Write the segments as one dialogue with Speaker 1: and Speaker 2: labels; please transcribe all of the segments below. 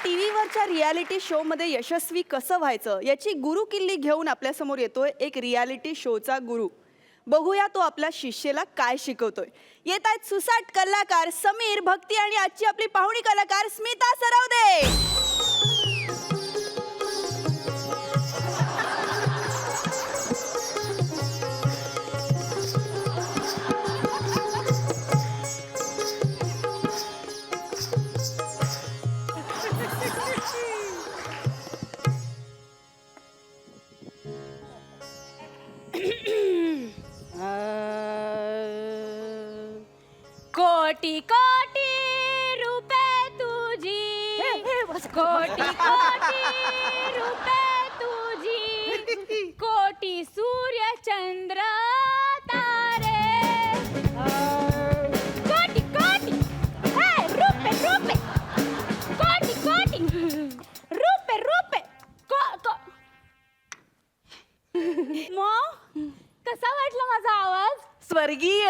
Speaker 1: टीव्हीवरच्या reality show मध्ये यशस्वी कसं व्हायचं याची गुरुकिल्ली घेऊन आपल्यासमोर येतोय एक रियालिटी शोचा गुरु. बघूया तो आपल्या शिष्येला काय शिकवतोय. येत आहेत सुसाट कलाकार समीर, भक्ती आणि आजची आपली पाहुणी कलाकार स्मिता सरवदे.
Speaker 2: कोटी कोटी रुपये तुझी, कोटी कोटी रुपये तुझी, कोटी सूर्य चंद्र तारे, कोटी कोटी रुपये रुपये, कोटी कोटी रुपये रुपये. मग कसा वाटला माझा आवाज?
Speaker 1: स्वर्गीय.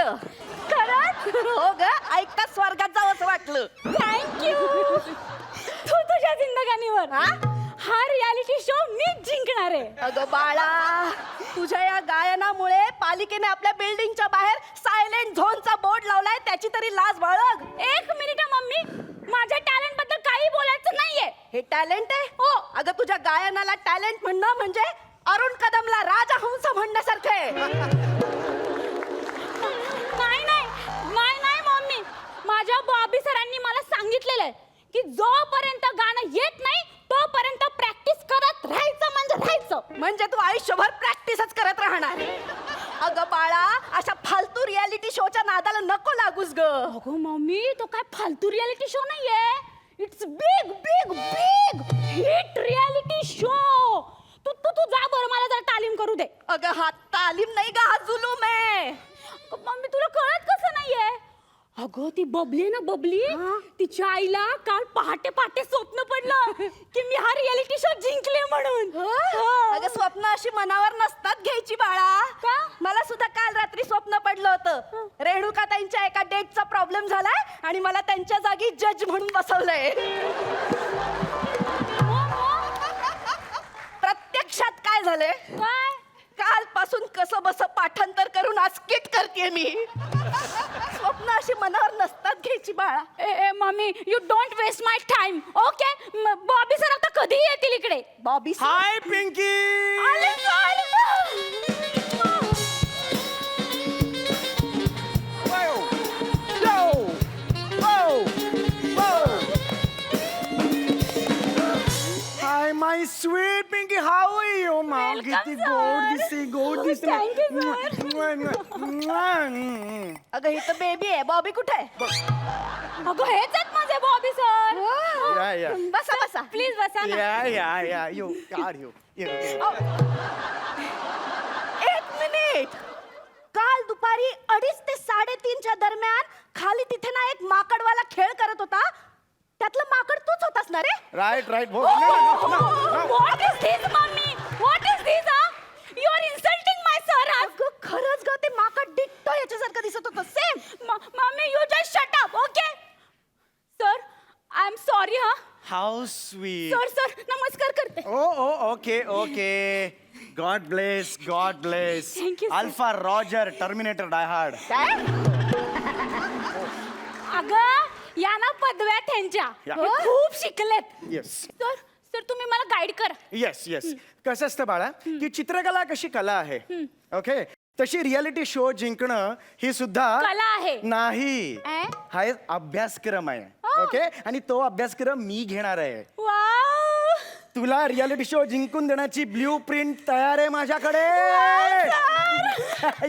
Speaker 2: खरंच?
Speaker 1: हो ग, ऐकता स्वर्गात जावं असं वाटलं.
Speaker 2: थँक्यू. तू तुझ्या जिंदगानीवर हा रियालिटी शो मीच जिंकणार आहे.
Speaker 1: अगं बाळा, तुझ्या या गायनामुळे पालिकेने आपल्या बिल्डिंगच्या बाहेर सायलेंट झोनचा बोर्ड लावलाय. त्याची तरी लाज बाळग.
Speaker 2: एक मिनिट मम्मी, माझ्या टॅलेंट बद्दल काही बोलायचं नाहीये.
Speaker 1: हे टॅलेंट आहे?
Speaker 2: हो.
Speaker 1: अगं तुझ्या गायनाला टॅलेंट म्हणणं म्हणजे अरुण कदमला राजहंस म्हणण्यासारखं आहे.
Speaker 2: नाही नाही नाही नाही मम्मी, माझ्या बॉबी सरांनी मला सांगितलेलं आहे की जोपर्यंत गाणं येत नाही तोपर्यंत प्रॅक्टिस करत राहायचं म्हणजे राहायचं.
Speaker 1: म्हणजे तू आयुष्यभर प्रॅक्टिसच करत राहणार. अगं बाळा, अशा फालतू रियालिटी शोच्या नादाला नको लागूस ग.
Speaker 2: अगो मम्मी, तो काय फालतू रियालिटी शो नाहीये. It's big big big hit reality show. तू तू तू जा बरं, मला जरा तालीम करू दे.
Speaker 1: अगं हा तालीम नाही ग, हा जुलूम आहे.
Speaker 2: मम्मी तुला कळत कसं नाहीये? अगं ती बबली आहे ना, बबली, तिच्या आईला काल पहाटे पहाटे स्वप्न पडलं की मी हा रियालिटी शो जिंकले म्हणून.
Speaker 1: अगं स्वप्न अशी मनावर नसतात घ्यायची बाळा.
Speaker 2: का?
Speaker 1: मला सुद्धा काल रात्री स्वप्न पडलं होतं. रेणुका ताईंच्या एका डेटचा प्रॉब्लेम झालाय आणि मला त्यांच्या जागी जज म्हणून बसवलंय. प्रत्यक्षात काय झालंय?
Speaker 2: काय?
Speaker 1: कालपासून कसं बस पाठांतर करून आज स्किट करते मी. स्वप्न अशी मनावर नसतात घ्यायची बाळा.
Speaker 2: ए mummy, you don't waste my time, okay? Bobby sir आता कधी येतील इकडे?
Speaker 1: Bobby
Speaker 3: hi Pinky.
Speaker 2: आले
Speaker 3: hi my sweet Pinky, how are you? माव किती गोड दिसते, गोड दिसते.
Speaker 2: Thank you,
Speaker 1: अगं ही तर बेबी आहे. बॉबी कुठे आहे?
Speaker 2: अगं हेच आहेत माझे बॉबी सर.
Speaker 3: या या
Speaker 1: बसा बसा.
Speaker 2: प्लीज बसा ना.
Speaker 3: या यू यार यू.
Speaker 1: एक मिनिट. काल दुपारी 2:30 ते 3:30च्या दरम्यान खाली तिथे ना एक माकडवाला खेळ करत होता. त्यातलं माकड तूच होतास ना रे?
Speaker 3: Right right.
Speaker 2: What is this, mommy? What is this, You are insulting my sir.
Speaker 1: अगं खरंच ग, ते माकड डिट्टो याच्यासारखं दिसत होतं. Same.
Speaker 2: Mommy, you just shut up, okay? Sir, I am sorry,
Speaker 3: how sweet.
Speaker 2: Sir, नमस्कार करते.
Speaker 3: Oh okay okay. God bless, God bless.
Speaker 2: Thank you, sir.
Speaker 3: Alpha roger, Terminator Die Hard.
Speaker 1: काय?
Speaker 2: अगं या ना पदव्या त्यांच्या.
Speaker 3: या.
Speaker 2: हे खूप शिकलेत.
Speaker 3: येस
Speaker 2: सर तुम्ही मला गाईड करा.
Speaker 3: Yes yes. कसं असतं बाळा की चित्रकला कशी कला आहे, ओके, तशी रियालिटी शो जिंकणं ही सुद्धा
Speaker 2: कला आहे.
Speaker 3: नाही,
Speaker 2: ए?
Speaker 3: हा एक अभ्यासक्रम आहे. ओके, आणि तो अभ्यासक्रम मी घेणार आहे.
Speaker 2: वाव.
Speaker 3: तुला रियालिटी शो जिंकून देण्याची ब्ल्यू प्रिंट तयार आहे माझ्याकडे.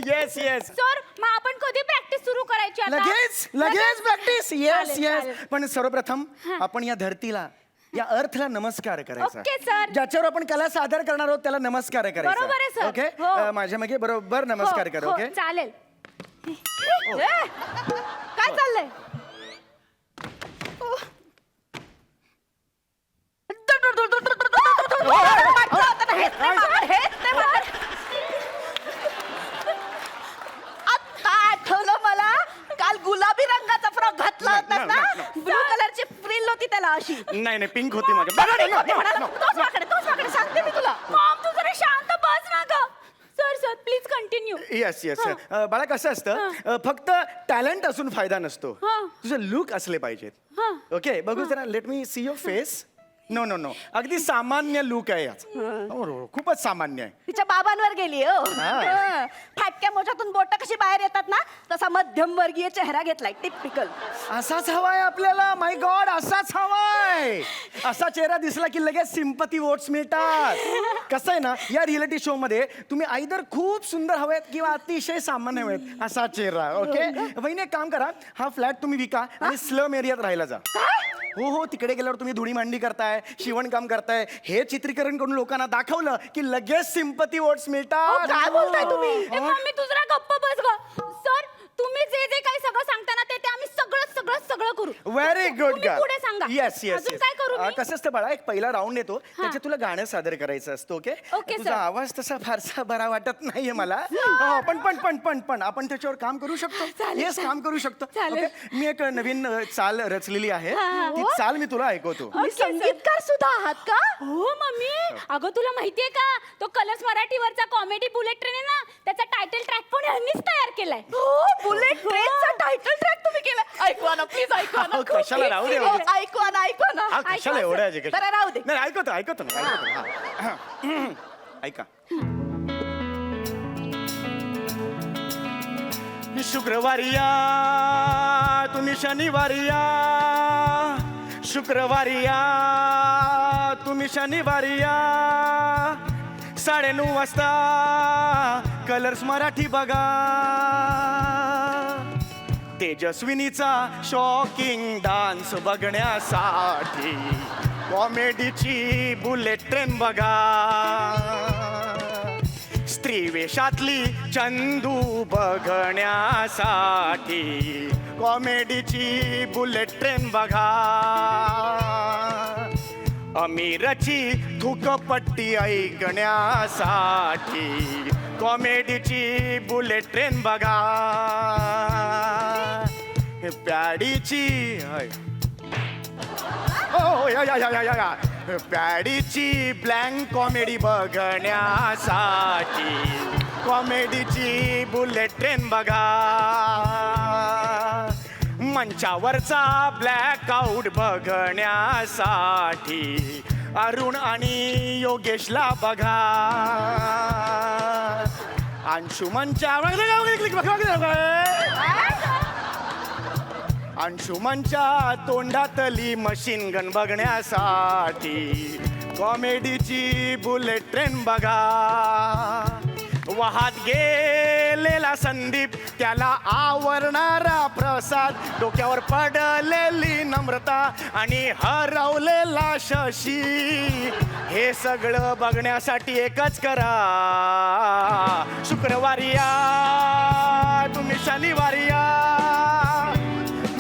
Speaker 3: Yes yes.
Speaker 2: सर मग आपण कधी प्रॅक्टिस सुरू करायची आता?
Speaker 3: लगेच प्रॅक्टिस. येस
Speaker 2: चालेल,
Speaker 3: येस.
Speaker 2: चालेल.
Speaker 3: पण सर्वप्रथम आपण या धरतीला, या अर्थला नमस्कार करायचा.
Speaker 2: Okay, sir.
Speaker 3: ज्याच्यावर आपण कला सादर करणार आहोत त्याला नमस्कार करायचा.
Speaker 2: बरोबर आहे, सर.
Speaker 3: ओके,
Speaker 2: हो.
Speaker 3: माझ्या मागे बरोबर नमस्कार कर.
Speaker 2: हो,
Speaker 3: ओके.
Speaker 2: चालेल.
Speaker 1: काय चाललंय? आता आठवलं मला, काल गुलाबी रंगाचा फ्रॉक घातला होता ना, ब्लू कलरची फ्रिल होती त्याला.
Speaker 4: मला अशी.
Speaker 3: नाही नाही पिंक होती माझ्या
Speaker 4: तोच वाकडे सांगते मी तुला.
Speaker 2: मॉम तू जरा शांत बस ना ग. Sir please continue.
Speaker 3: Yes yes बाळा कसं असतं फक्त टॅलेंट असून फायदा नसतो तुझं लुक असले पाहिजेत. ओके बघू जरा let me see your face. No no no अगदी सामान्य लुक आहे याचा. खूपच सामान्य आहे.
Speaker 4: तिच्या बाबांवर गेली हो. फाटक्या मोठ्यातून बोट कशी बाहेर येतात ना तसा मध्यम वर्गीय चेहरा घेतलाय टिपिकल.
Speaker 3: असाच हवाय आपल्याला. माय गॉड असाच हवाय. असा चेहरा दिसला की लगेच सिम्पती वोट्स मिळतात. कसं आहे ना या रियालिटी शो मध्ये तुम्ही आयदर खूप सुंदर हवेत किंवा अतिशय सामान्य हवेत असा चेहरा. ओके वहिनी एक काम करा हा फ्लॅट तुम्ही विका आणि स्लम एरियात राहायला जा. हो हो तिकडे गेल्यावर तुम्ही धुणी मांडी करताय शिवणकाम करताय हे चित्रीकरण करून लोकांना दाखवलं की लगेच सिम्पती वोट्स मिळतात.
Speaker 4: काय बोलताय तुम्ही?
Speaker 2: मम्मी तू जरा गप्प बस ग. सर तुम्ही जे जे काही सगळं सांगता ना ते आम्ही सगळं करू.
Speaker 3: व्हेरी गुड
Speaker 2: तुम्ही पुढे सांगा.
Speaker 3: येस येस
Speaker 2: अजून काय करू मी?
Speaker 3: कसं असतं बाळा एक पहिला राऊंड येतो त्याच्यात तुला गाणं सादर करायचं असतं. ओके
Speaker 2: Okay,
Speaker 3: तुझा
Speaker 2: sir.
Speaker 3: आवाज तसा फारसा बरा वाटत नाहीये मला. पण आपण त्याच्यावर काम करू शकतो.
Speaker 2: चालेल,
Speaker 3: येस काम करू शकतो.
Speaker 2: चालेल.
Speaker 3: Okay? मी एक नवीन चाल रचलेली आहे ती चाल मी तुला ऐकवतो.
Speaker 4: तुम्ही संगीतकार सुद्धा आहात का?
Speaker 2: हो मम्मी अगं तुला माहितीये का तो कलर्स मराठीवरचा कॉमेडी बुलेट ट्रेन आहे ना त्याचा टायटल ट्रॅक पण यांनीच तयार केलाय.
Speaker 4: हो बुलेट ट्रेनचा टायटल ट्रॅक तुम्ही केला. ऐकवा ना प्लीज ऐकवा ना.
Speaker 3: अहो, कशाला राहू दे.
Speaker 4: ऐकवा ना.
Speaker 3: हा कशाला एवढ्या आहे का?
Speaker 4: बरं, राहू दे.
Speaker 3: नाही ऐकवतो ना. हा. ऐका शुक्रवारी या तुम्ही शनिवारी या शुक्रवारी या तुम्ही शनिवारी या 9:30 वाजता कलर्स मराठी बघा. तेजस्विनीचा शॉकिंग डान्स बघण्यासाठी कॉमेडीची बुलेट ट्रेन बघा. स्त्री वेशातली चंदू बघण्यासाठी कॉमेडीची बुलेट ट्रेन बघा. अमीरची थुकपट्टी ऐकण्यासाठी कॉमेडीची बुलेट ट्रेन बघा. प्याडीची प्याडीची ब्लँक कॉमेडी बघण्यासाठी कॉमेडीची बुलेट ट्रेन बघा. मंचावरचा ब्लॅक आउट बघण्यासाठी अरुण आणि योगेशला बघा. अंशुमनच्या तोंडातली मशीन गन बघण्यासाठी कॉमेडीची बुलेट ट्रेन बघा. वाहत गेलेला संदीप त्याला आवरणारा प्रसाद डोक्यावर पडलेली नम्रता आणि हरवलेला शशी हे सगळं बघण्यासाठी एकच करा शुक्रवारी या तुम्ही शनिवारी या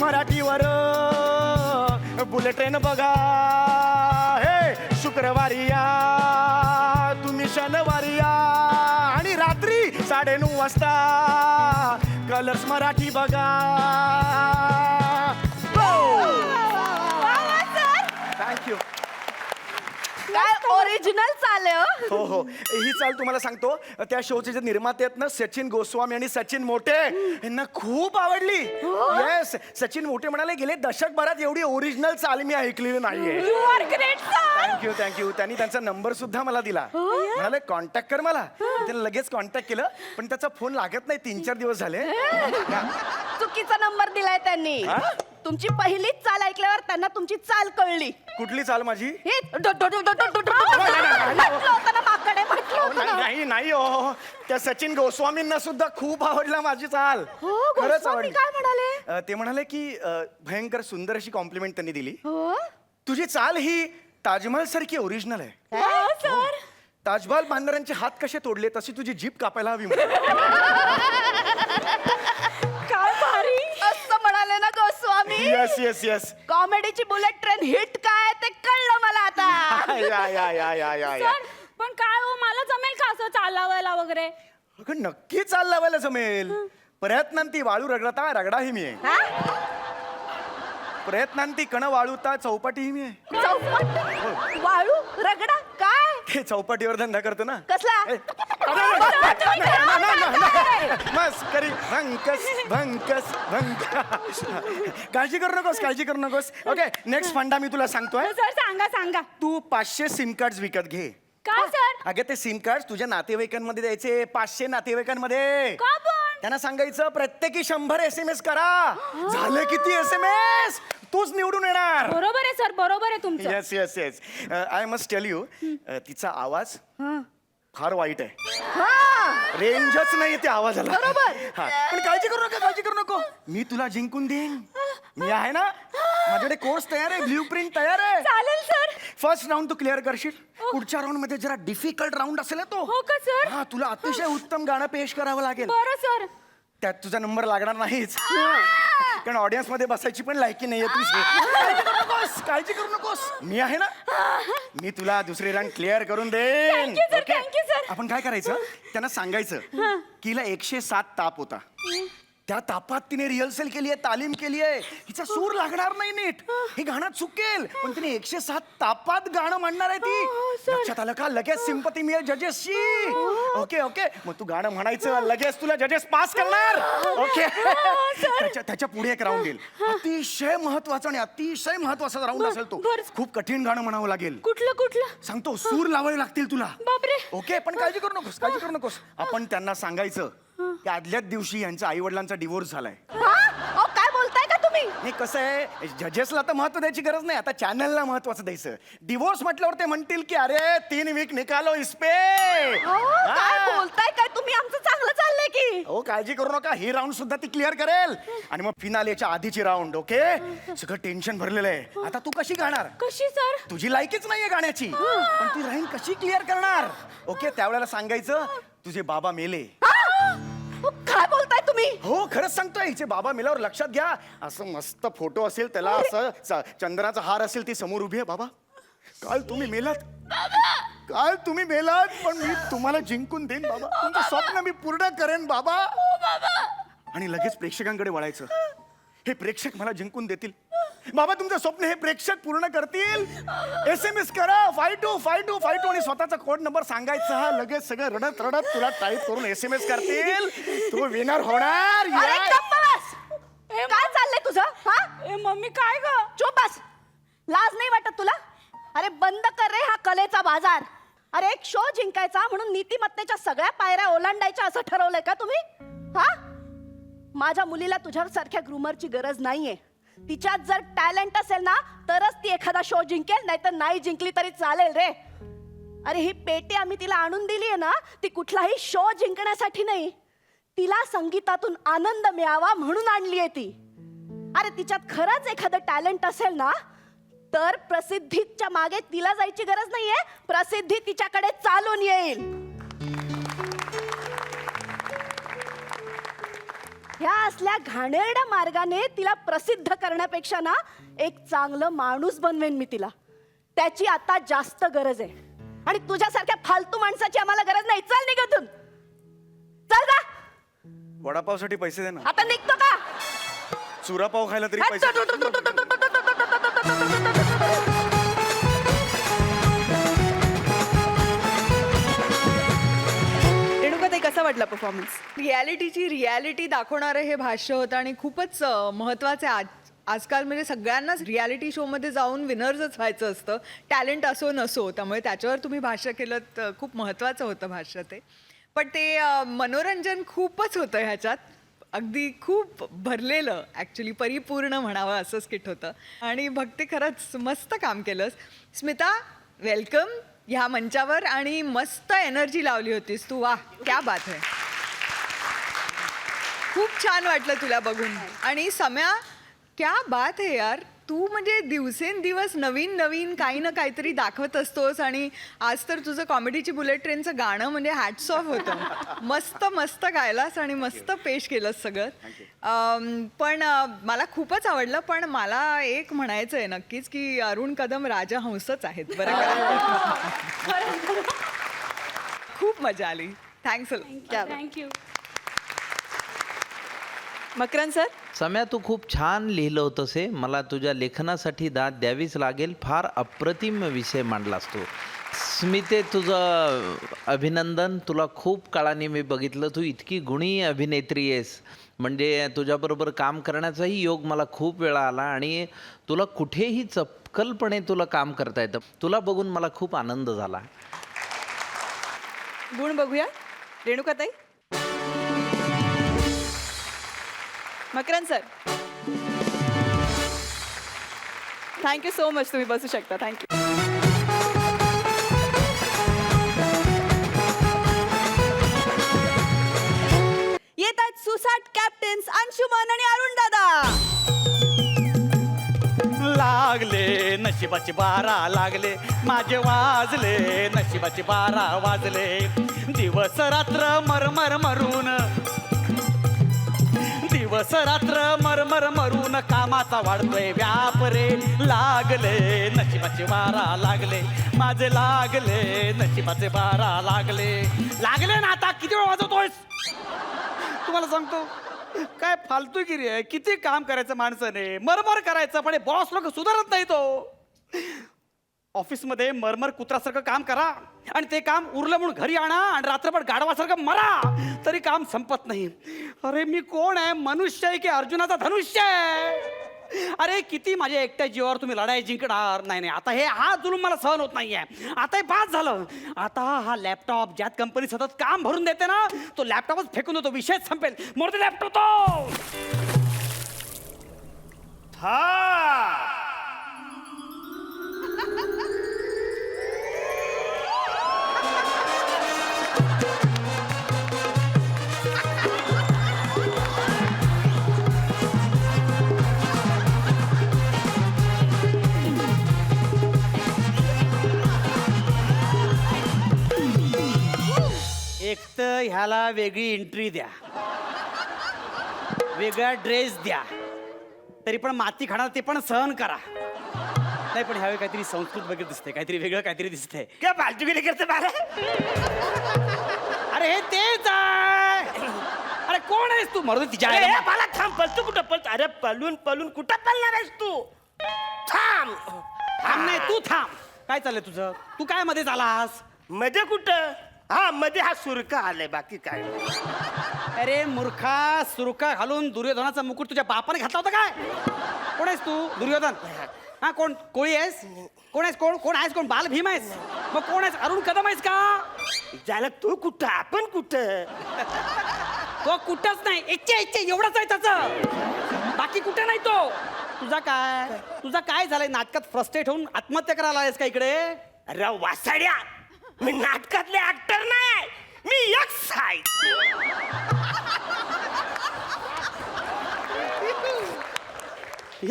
Speaker 3: मराठीवर बुलेट ट्रेन बघा. हे शुक्रवारी या तुम्ही शनिवारी या आणि रात्री 9:30 वाजता कलर्स मराठी बघा. थँक्यू.
Speaker 4: काय ओरिजिनल चाल आहे.
Speaker 3: हो हो ही चाल तुम्हाला सांगतो त्या शोचे जे निर्माते आहेत ना सचिन गोस्वामी आणि सचिन मोटे यांना खूप आवडली. येस सचिन मोटे म्हणाले गेले दशकभरात एवढी ओरिजिनल चाल मी ऐकलेली नाहीये.
Speaker 2: You are great sir.
Speaker 3: Thank you त्यांनी त्यांचा नंबर सुद्धा मला दिला. म्हणाले कॉन्टॅक्ट कर मला. त्याने लगेच कॉन्टॅक्ट केलं पण त्याचा फोन लागत नाही 3-4 दिवस झाले.
Speaker 4: चुकीचा नंबर दिलाय त्यांनी. तुमची पहिलीच चाल ऐकल्यावर त्यांना तुमची चाल कळली.
Speaker 3: कुठली चाल माझी? नाही हो त्या सचिन गोस्वामींना सुद्धा खूप आवडला माझी चाल. खरंच आवडली.
Speaker 4: काय म्हणाले?
Speaker 3: ते म्हणाले की भयंकर सुंदर अशी कॉम्प्लिमेंट त्यांनी दिली. तुझी चाल ही ताजमहल सारखी ओरिजिनल आहे.
Speaker 2: सर
Speaker 3: ताजमहल बांधणाऱ्यांचे हात कसे तोडले तशी तुझी जीप कापायला हवी.
Speaker 2: काय भारी.
Speaker 4: असं म्हणाले ना गोस्वामी.
Speaker 3: Yes yes yes.
Speaker 4: कॉमेडीची बुलेट ट्रेन हिट काय ते कळलं मला आता.
Speaker 3: या
Speaker 2: सर पण काय हो मला जमेल का असं चालावायला वगैरे.
Speaker 3: अगं नक्की चाल लावायला जमेल. प्रयत्नांती वाळू रगडता रगडाही मी आहे. प्रयत्नांती कण वाळूता चौपाटी मी आहे.
Speaker 4: चौपट वाळू रगडा काय
Speaker 3: हे चौपाटीवर धंदा करतो ना.
Speaker 4: कसला
Speaker 3: ए, मस्करी भंकस भंकस भंकस. काळजी करू नकोस, काळजी करू नकोस. ओके, नेक्स्ट फंडा मी तुला सांगतोय.
Speaker 2: सर सांगा सांगा.
Speaker 3: तू 500 सिम कार्ड विकत घे.
Speaker 2: का सर?
Speaker 3: अगं ते सिम कार्ड तुझ्या नातेवाईकांमध्ये द्यायचे, 500 नातेवाईकांमध्ये.
Speaker 2: का पण?
Speaker 3: त्यांना सांगायचं प्रत्येकी 100 SMS करा. झाले किती SMS? तूच निवडून येणार.
Speaker 2: बरोबर आहे सर, बरोबर आहे तुमचं.
Speaker 3: Yes yes yes. I must tell you, तिचा आवाज फार वाईट आहे. रेंजच नाही त्या आवाजाला.
Speaker 4: बरोबर.
Speaker 3: हा, पण काळजी करू नका, काळजी करू नको. मी तुला जिंकून देईन. मी आहे ना, माझ्याकडे कोर्स तयार आहे, ब्ल्यू प्रिंट तयार आहे.
Speaker 2: चालेल सर.
Speaker 3: फर्स्ट राऊंड तू क्लिअर करशील. पुढच्या राऊंड मध्ये जरा डिफिकल्ट राऊंड असेल तो.
Speaker 2: हो का सर?
Speaker 3: हा, तुला अतिशय उत्तम गाणं पेश करावं लागेल.
Speaker 2: बरं सर.
Speaker 3: त्यात तुझा नंबर लागणार नाहीच, कारण ऑडियन्स मध्ये बसायची पण लायकी नाहीये तुझी. काळजी करू नकोस, काळजी करू नकोस. मी आहे ना, मी तुला दुसरी राऊंड क्लिअर करून देईन.
Speaker 2: Thank you, sir.
Speaker 3: Okay?
Speaker 2: Thank you, sir.
Speaker 3: आपण काय करायचं, त्यांना सांगायचं की हिला 107 ताप होता. त्या तापात तिने रिहर्सल केली आहे, तालीम केली आहे. हिचा सूर लागणार नाही नीट, हे गाणं चुकेल, पण तिने 107 तापात गाणं म्हणणार आहे ती. लक्षात आलं का? लगेच सिंपती मिळेल जजेसची. ओके ओके, मग तू गाणं म्हणायचं, लगेच तुला जजेस पास करणार. ओके, त्याच्या पुढे एक राऊंड येईल, अतिशय महत्वाचा आणि अतिशय महत्वाचा राऊंड असेल तो.
Speaker 2: बरं.
Speaker 3: खूप कठीण गाणं म्हणावं लागेल.
Speaker 2: कुठलं?
Speaker 3: सांगतो, सूर लावावे लागतील तुला.
Speaker 2: बापरे.
Speaker 3: ओके, पण काळजी करू नकोस, काळजी करू नकोस. आपण त्यांना सांगायचं की आदल्याच दिवशी यांच्या आई वडिलांचा डिवोर्स झालाय.
Speaker 4: काय बोलताय का तुम्ही
Speaker 3: हे कसं आहे, जजेसला तर महत्व द्यायची गरज नाही, आता चॅनलला महत्वाचं द्यायचं. डिवोर्स म्हटल्यावर ते म्हणतील की अरे 3 वीक निकालो इसपे.
Speaker 4: काय बोलताय काय तुम्ही आमचं चांगलं चाललंय की
Speaker 3: हो, काळजी करू नका, ही राऊंड सुद्धा ती क्लिअर करेल. आणि मग फिनालेच्या आधीची राऊंड. ओके, सगळं टेन्शन भरलेलं आहे. आता तू कशी गाणार?
Speaker 2: कशी सर?
Speaker 3: तुझी लायकीच नाहीये गाण्याची, पण ती राईन कशी क्लिअर करणार? ओके, त्यावेळेला सांगायचं तुझे बाबा मेले.
Speaker 4: काय बोलताय तुम्ही
Speaker 3: हो, खरंच सांगतोय, हिचे बाबा मेल्यावर लक्षात घ्या, असं मस्त फोटो असेल, त्याला असं चंद्राचा हार असेल, ती समोर उभी आहे. बाबा, काल तुम्ही मेलात, काल तुम्ही मेलात, पण मी तुम्हाला जिंकून देईन बाबा. तुमचं स्वप्न मी पूर्ण करेन बाबा. आणि लगेच प्रेक्षकांकडे वळायचं. हे प्रेक्षक मला जिंकून देतील बाबा, तुमचं स्वप्न हे प्रेक्षक पूर्ण करतील. SMS करा 525252 आणि स्वतःचा कोड नंबर सांगायचा. लगेच सगळं रडत रडत तुला टाईप करून SMS करतील. तू विनर होणार.
Speaker 4: अरे गप्प बस. काय चाललंय तुझं
Speaker 2: ए मम्मी काय ग?
Speaker 4: चुप बस. लाज नाही वाटत तुला? अरे बंद कर रे हा कलेचा बाजार. अरे एक शो जिंकायचा म्हणून नीतिमत्तेच्या सगळ्या पायऱ्या ओलांडायच्या असं ठरवलंय का तुम्ही? हा, माझ्या मुलीला तुझ्यासारख्या ग्रूमरची गरज नाहीये. तिच्यात जर टॅलेंट असेल ना तरच ती एखादा शो जिंकेल, नाहीतर नाही जिंकली तरी चालेल रे. अरे ही पेटी आम्ही तिला आणून दिली आहे ना, ती कुठलाही शो जिंकण्यासाठी नाही, तिला संगीतातून आनंद मिळावा म्हणून आणली आहे ती. अरे तिच्यात खरंच एखादं टॅलेंट असेल ना तर प्रसिद्धीच्या मागे तिला जायची गरज नाहीये, प्रसिद्धी तिच्याकडे चालून येईल. ह्या असल्या घाणेरड्या मार्गाने तिला प्रसिद्ध करण्यापेक्षा ना एक चांगलं माणूस बनवेन मी तिला. त्याची आता जास्त गरज आहे. आणि तुझ्यासारख्या फालतू माणसाची आम्हाला गरज नाही. चल निघतून, चल जा.
Speaker 3: वडापावसाठी पैसे दे ना.
Speaker 4: आता निघतो का?
Speaker 3: चुरापाव खायला तरी पैसे.
Speaker 1: रेणुकाताई, कसा वाटला परफॉर्मन्स?
Speaker 5: रियालिटीची रियालिटी दाखवणारं हे भाष्य होतं आणि खूपच महत्त्वाचं आहे. आजकाल म्हणजे सगळ्यांनाच रियालिटी शोमध्ये जाऊन विनर्सच व्हायचं असतं, टॅलेंट असो नसो. त्यामुळे त्याच्यावर तुम्ही भाष्य केलं तर खूप महत्त्वाचं होतं भाष्य ते. पण ते मनोरंजन खूपच होतं ह्याच्यात, अगदी खूप भरलेलं, ॲक्च्युली परिपूर्ण म्हणावं असं स्किट होतं. आणि भक्ती, खरंच मस्त काम केलंस. स्मिता, वेलकम ह्या मंचावर. आणि मस्त एनर्जी लावली होतीस तू, वा क्या बात आहे. खूप छान वाटलं तुला बघून. आणि सम्या, क्या बात आहे यार, तू म्हणजे दिवसेंदिवस नवीन नवीन काही ना काहीतरी दाखवत असतोस. आणि आज तर तुझं कॉमेडीची बुलेट ट्रेनचं गाणं म्हणजे हॅट्स ऑफ होतं. मस्त मस्त गायलास आणि मस्त पेश केलंस सगळं. पण मला खूपच आवडलं. पण मला एक म्हणायचं आहे नक्कीच की अरुण कदम राजहंसच आहेत बरं का. खूप मजा आली. थँक्स.
Speaker 2: थँक्यू.
Speaker 1: मकरंद सर.
Speaker 6: सम्या, तू खूप छान लिहिलं होतंस हे. मला तुझ्या लेखनासाठी दाद द्यावीच लागेल. फार अप्रतिम विषय मांडलास तू. स्मिते, तुझं अभिनंदन. तुला खूप काळाने मी बघितलं. तू इतकी गुणी अभिनेत्री आहेस, म्हणजे तुझ्याबरोबर काम करण्याचाही योग मला खूप वेळा आला आणि तुला कुठेही चपकलपणे तुला काम करता येतं. तुला बघून मला खूप आनंद झाला.
Speaker 1: गुण बघूया. रेणुकाताई. Makarand sir. Thank you so much. तुम्ही बसू शकता. थँक्यू. येत आहेत सुसाट कॅप्टन्स अंशुमन आणि अरुण दादा.
Speaker 7: लागले नशिबाचे बारा लागले, माझे वाजले नशिबाचे बारा वाजले. दिवस रात्र मरमर मरून, दिवस रात्र मरमर मरून कामाचा वाढतोय व्याप रे. लागले नशिबाचे बारा लागले, माझे लागले नशिबाचे बारा लागले. लागले ना. आता किती वेळ वाजवतोयस? तुम्हाला सांगतो काय फालतूगिरी आहे. किती काम करायचं माणसाने, मरमर करायचं, पण बॉस लोक सुधारत नाही. तो ऑफिसमध्ये मरमर कुत्रासारखं काम करा आणि ते काम उरलं म्हणून घरी आणा आणि रात्रभर गाढवासारखं मरा, तरी काम संपत नाही. अरे मी कोण आहे? मनुष्य आहे की अर्जुनाचा धनुष्य आहे? अरे किती माझ्या एकट्या जीवावर तुम्ही लढाई जिंकणार? नाही. आता हा जुलूम मला सहन होत नाहीये. आता हे बास झालं. आता हा लॅपटॉप ज्यात कंपनी सतत काम भरून देते ना, तो लॅपटॉपच फेकून देतो. विषयच संपेल. मोरते लॅपटॉप तो. एक तर ह्याला वेगळी एंट्री द्या, वेगळा ड्रेस द्या, तरी पण माती खाणार ते पण सहन करा. नाही पण ह्यावेळी काहीतरी संस्कृत वगैरे दिसते, काहीतरी वेगळं काहीतरी दिसतंय. काय फालतूगिरी करते बाळा? अरे हे तेच आहे. अरे कोण आहेस तू? मरू दे तिच्या आईला.
Speaker 8: मला थांब. पळतो कुठं पळतो? अरे पळून पळून कुठं पळणार आहेस तू? थांब.
Speaker 7: थांब. नाही तू थांब. काय चाललंय तुझं? तू काय मध्ये झालास?
Speaker 8: मध्ये कुठं? हा मध्ये हा सुरका आलाय, बाकी काय नाही.
Speaker 7: अरे मूर्खा, सुरका घालून दुर्योधनाचा मुकुट तुझ्या बापाने घातला होता काय? कोण आहेस तू? दुर्योधन? हा कोण? कोळी आहेस? कोण आहेस? कोण आहेस? कोण? बाल भीम आहेस? मग कोण आहेस? अरुण कदम आहेस का?
Speaker 8: ज्याला तू कुठं आपण कुठं?
Speaker 7: तो कुठंच नाही. इच्छे एवढंच आहे त्याचं, बाकी कुठे नाही तो. तुझा काय झालंय? नाटकात फ्रस्ट्रेट होऊन आत्महत्या करायला आहेस का इकडे?
Speaker 8: अरे वासाड्या, मी नाटकातले ऍक्टर नाही आहे, मी यक्स आहे.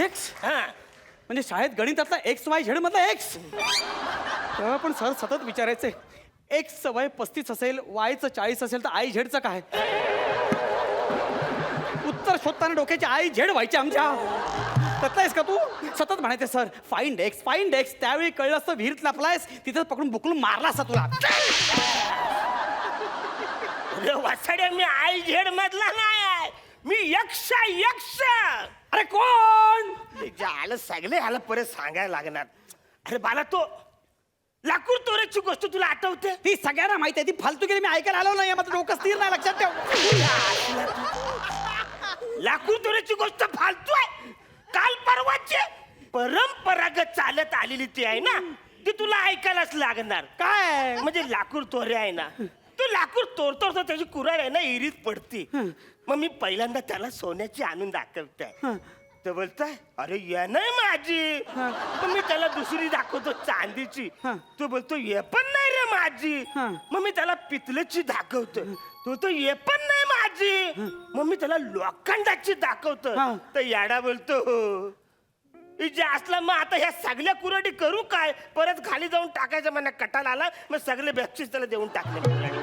Speaker 7: एक्स? म्हणजे शाळेत गणितातला XYZ मधला एक्स? तेव्हा पण सर सतत विचारायचे, एक्सचं वय 35 असेल, वायचं 40 असेल तर IZचं काय? उत्तर शोधताना डोक्याची IZ व्हायची आमच्या. आहेस का तू? सतत म्हणायचे sir find x find x. त्यावेळी कळलं असतं विहिरीत लपलायस, तिथं पकडून बुकलून मारला असता तुला.
Speaker 8: अरे वासाड्या, मी IZ मधला नाही आहे, मी यक्ष आहे, यक्ष.
Speaker 7: अरे कोण?
Speaker 8: ज्याला सगळे ह्याला परत सांगायला लागणार. अरे बाला, तो लाकूड तोऱ्याची गोष्ट तुला आठवते?
Speaker 7: ती सगळ्यांना माहिती आहे. ती फालतू गेली, मी ऐकायला आलो नाही. मात्र डोकं स्थिर नाही, लक्षात ठेव.
Speaker 8: लाकूड तोऱ्याची गोष्ट फालतू आहे. काल परवाची परंपरागत चालत आलेली ती आहे ना, ती तुला ऐकायलाच लागणार.
Speaker 7: काय?
Speaker 8: म्हणजे लाकूड तोरे आहे ना, तू लाकूड तोडतो तर त्याची कुऱ्हाड आहे ना इरीत पडती. मग मी पहिल्यांदा त्याला सोन्याची आणून दाखवताय. तर बोलताय अरे ये नाही माझी. मग मी त्याला दुसरी दाखवतो चांदीची. तो बोलतो ये पण नाही रे माझी. मग मी त्याला पितलेची दाखवतो. तो ये पण नाही माझी. मग मी त्याला लोखंडाची दाखवतो. तर याडा बोलतो जे असला. मग आता ह्या सगळ्या कुऱ्हाडी करू काय? परत खाली जाऊन टाकायचं मला कटाला आला. मग सगळे बॅप्सीस त्याला देऊन टाकले.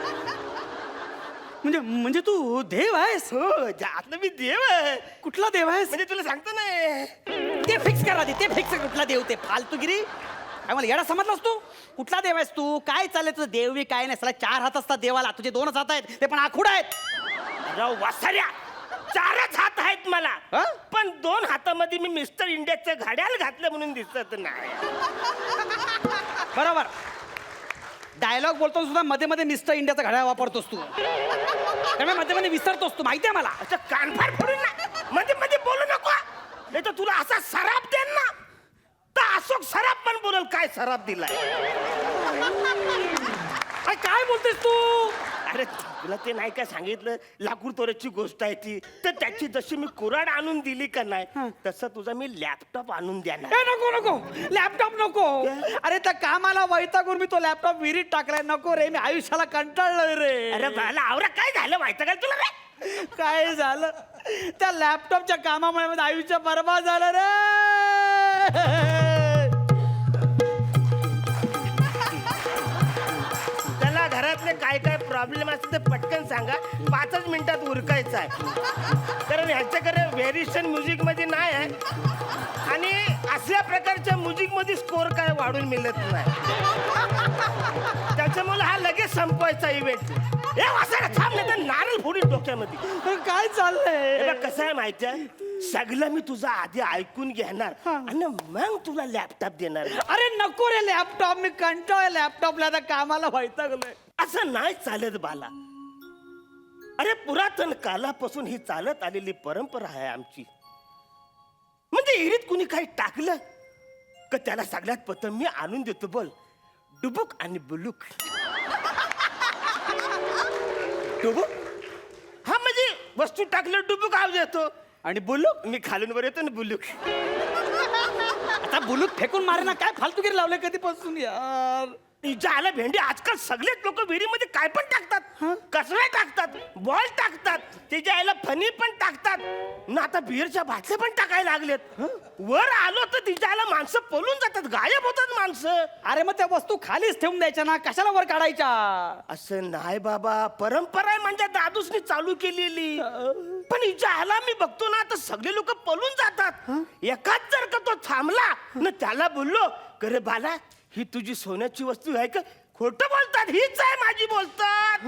Speaker 7: म्हणजे तू देव आहेस?
Speaker 8: हो, ज्यातलं मी देव आहे.
Speaker 7: कुठला देव आहेस?
Speaker 8: म्हणजे तुला सांगतो नाही,
Speaker 7: ते फिक्स करा दे. ते फिक्स. कुठला देव? ते फालतूगिरी काय मला येडा समजलास तू? कुठला देव आहेस तू? काय चाललंय तुझं? देवी काय नाही. त्याला 4 हात असतात देवाला, तुझे 2च हात आहेत, ते पण आखूड आहेत.
Speaker 8: राव वासाऱ्या, 4च हात आहेत मला
Speaker 7: हा?
Speaker 8: पण 2 हातामध्ये मी मिस्टर इंडियाचं घड्याळ घातलं म्हणून दिसत नाही.
Speaker 7: बरोबर. डायलॉग बोलताना सुद्धा मध्ये मध्ये मिस्टर इंडियाचा घड्याळ वापरतोस तू, त्यामुळे मध्ये मध्ये विसरतोस तू, माहितीये मला.
Speaker 8: अच्छा कानफार फोडून ना मध्ये मध्ये बोलू नको, नाही तर तुला असा सराप देन ना, तर अशोक सराप पण बोलल काय सराप दिलाय.
Speaker 7: अरे काय बोलतेस तू?
Speaker 8: अरे तुला ते नाही काय सांगितलं, लाकूड तोऱ्याची गोष्ट आहे ती, तर त्याची जशी मी कुऱ्हाड आणून दिली का नाही, तसं तुझा मी लॅपटॉप आणून देणार.
Speaker 7: ए, नको नको लॅपटॉप नको. अरे त्या कामाला वैतागून मी तो लॅपटॉप विहिरीत टाकलाय. नको रे, मी आयुष्याला कंटाळलोय रे.
Speaker 8: अरे बाला आवरा काय झालं माहिती का तुला रे?
Speaker 7: काय झालं? त्या लॅपटॉपच्या कामामुळे माझं आयुष्य बरबाद झालं रे.
Speaker 8: त्याला घरातले काय काय प्रॉब्लेम असते ते पटकन सांगा, 5च मिनिटात उरकायचं आहे. कारण ह्याच्याकडे व्हेरिएशन म्युझिक मध्ये नाही आहे आणि असल्या प्रकारच्या म्युझिक मध्ये स्कोर काय वाढून मिळत नाही, त्याच्यामुळे हा लगेच संपवायचा इव्हेंट. हे वासायला थांब नाही तर नारळ फोडील डोक्यामध्ये.
Speaker 7: अरे काय चाललंय?
Speaker 8: हे बघ कसं आहे माहिती आहे, सगळं मी तुझं आधी ऐकून घेणार आणि मग तुला लॅपटॉप देणार.
Speaker 7: अरे नको रे लॅपटॉप, मी कंटाळलोय लॅपटॉपला, आता कामाला वैतागलोय.
Speaker 8: असं नाही चालत बाला. अरे पुरातन कालापासून ही चालत आलेली परंपरा आहे आमची. म्हणजे हिरीत कुणी काही टाकलं का त्याला सगळ्यात प्रथम मी आणून देतो बोल डुबुक आणि बुलुक. डुबुक हा म्हणजे वस्तू टाकलं डुबुक आवाज येतो,
Speaker 7: आणि बुलूक?
Speaker 8: मी खालून वर येतो ना बुलुक.
Speaker 7: आता बुलूक फेकून मारे ना, काय फालतूगिरी लावले कधीपासून यार.
Speaker 8: तिच्या आला भेंडी. आजकाल सगळेच लोक विहिरीमध्ये काय पण टाकतात, कसला टाकतात, बॉल टाकतात, त्याच्या आईला फणी पण टाकतात ना, आता बिअरच्या बाटल्या पण टाकायला लागलेत. वर आलो तर तिच्या आईला माणसं पळून जातात, गायब होतात माणसं.
Speaker 7: अरे मग त्या वस्तू खालीच ठेवून द्यायच्या ना, कशाला वर काढायच्या?
Speaker 8: असं नाही बाबा, परंपरा आहे म्हणजे दादूसनी चालू केलेली. पण हिच्या आला मी बघतो ना, तर सगळे लोक पळून जातात. एकाच जर का तो थांबला ना, त्याला बोललो करे बाला ही तुझी सोन्याची वस्तू आहे का? खोटं बोलतात, हीच आहे माझी बोलतात.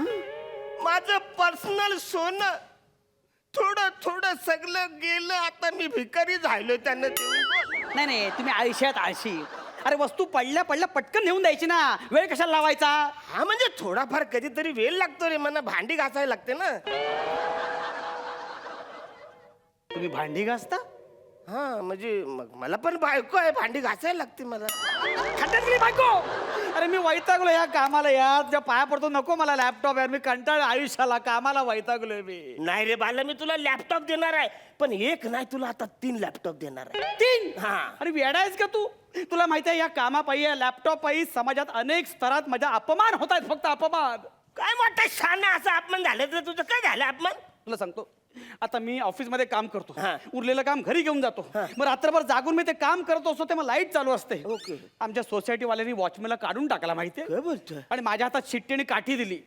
Speaker 8: माझं पर्सनल सोनं थोडं थोडं सगळं गेलं, आता मी भिकारी झालो त्यानं देऊन.
Speaker 7: नाही नाही, तुम्ही आळशी आळशी. अरे वस्तू पडल्या पडल्या पटकन नेऊन द्यायची ना, वेळ कशाला लावायचा?
Speaker 8: हा म्हणजे थोडाफार कधीतरी वेळ लागतो रे, मला भांडी घासायला लागते ना.
Speaker 7: तुम्ही भांडी घासता?
Speaker 8: हा म्हणजे मग मला पण बायको आहे, भांडी घासायला लागते मला.
Speaker 7: खड्ड्यातली बायको. अरे मी वैतागलो या कामाला यार, तुझ्या पाया पडतो, नको मला लॅपटॉप यार, मी कंटाळ आयुष्याला, कामाला वैतागलोय मी.
Speaker 8: नाही रे बाला, मी तुला लॅपटॉप देणार आहे, पण एक नाही, तुला आता 3 लॅपटॉप देणार आहे.
Speaker 7: 3?
Speaker 8: हा.
Speaker 7: अरे वेडा आहेस का तू? तुला माहिती आहे या कामापायी, या लॅपटॉप समाजात अनेक स्तरात माझा अपमान होत आहेत, फक्त अपमान.
Speaker 8: काय मोठा शाना असा अपमान झालं तर तुझं काय झालं अपमान?
Speaker 7: तुला सांगतो, आता मी ऑफिसमध्ये काम करतो,
Speaker 8: हा.
Speaker 7: उरलेलं काम घरी घेऊन जातो. मग रात्रभर जागून मी ते काम करत असतो, तेव्हा लाईट चालू असते.
Speaker 8: ओके.
Speaker 7: आमच्या सोसायटी वाल्यांनी वॉचमॅनला काढून टाकला माहितीये,
Speaker 8: काय बोलतोय?
Speaker 7: आणि माझ्या हातात शिट्टी आणि काठी दिली.